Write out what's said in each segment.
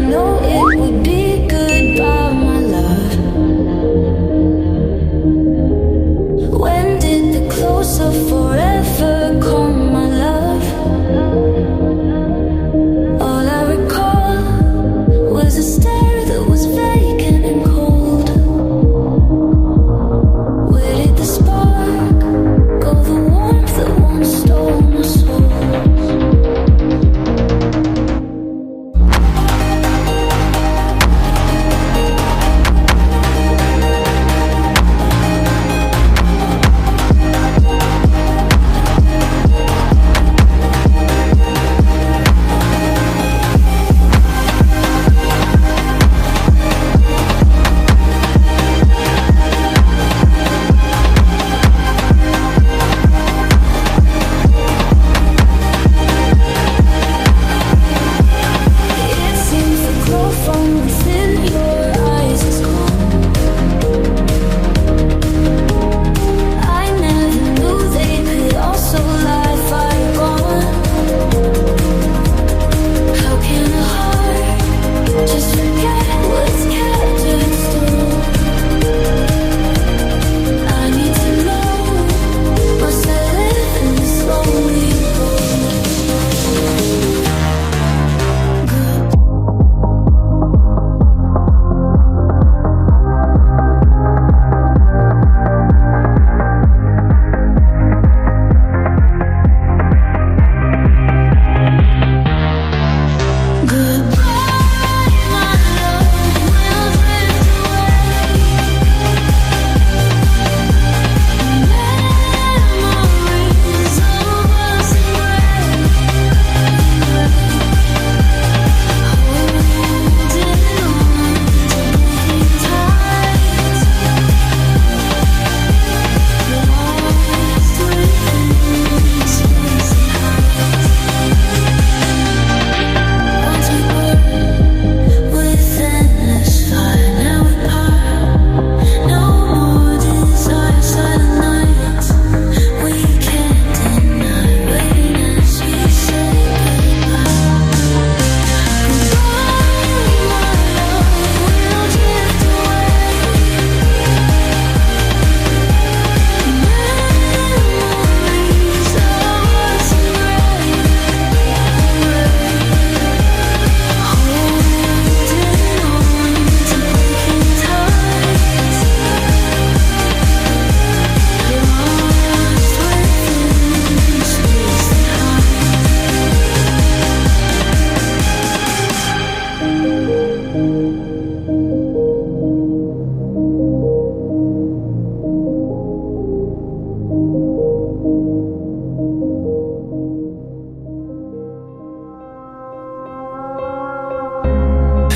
know it would be goodbye, my love. When did the close of forever come, my love? All I recall was a stare that was vacant and cold. Where did the spark go, the warmth that once stole my soul?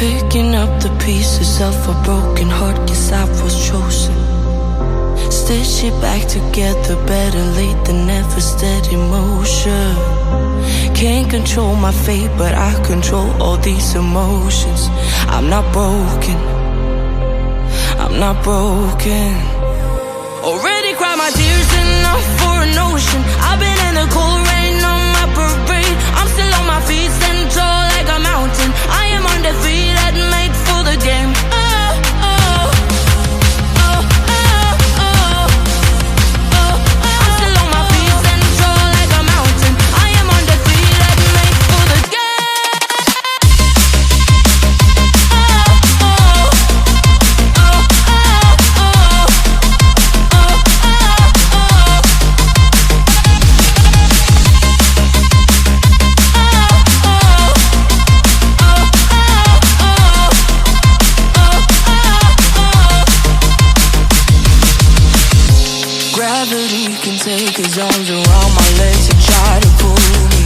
Picking up the pieces of a broken heart, guess I was chosen. Stitch it back together, better late than never, steady motion. Can't control my fate, but I control all these emotions. I'm not broken, I'm not broken. Already cried my tears enough for an ocean. I've been in the cold rain on my parade. I'm still on my feet, stand tall like a mountain. I am undefeated, made for the game. Take his arms around my legs and try to pull me.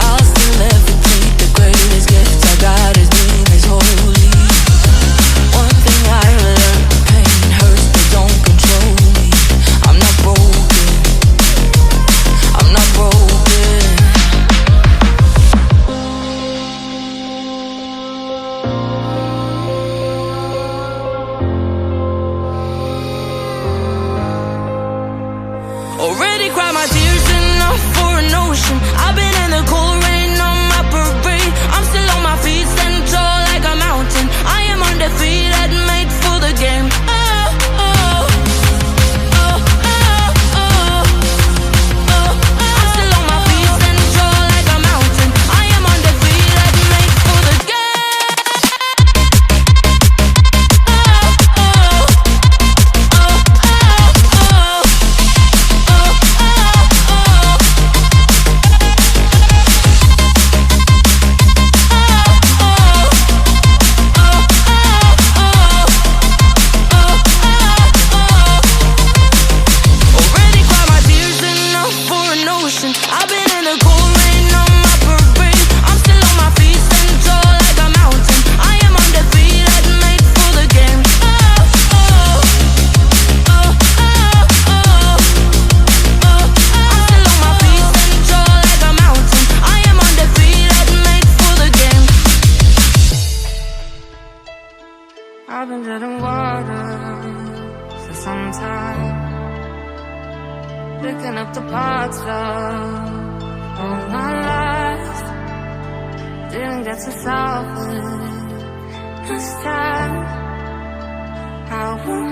I'll still levitate. The greatest gift I got, his name is holy. One thing I learned, pain hurts but don't control me. I'm not broken, I'm not broken. Already cried my tears enough for an ocean. I've been in the cold rain on my parade. I'm still on my feet, stand tall I've been dead in water for some time, picking up the parts of all my life. Didn't get to solve it this time. How will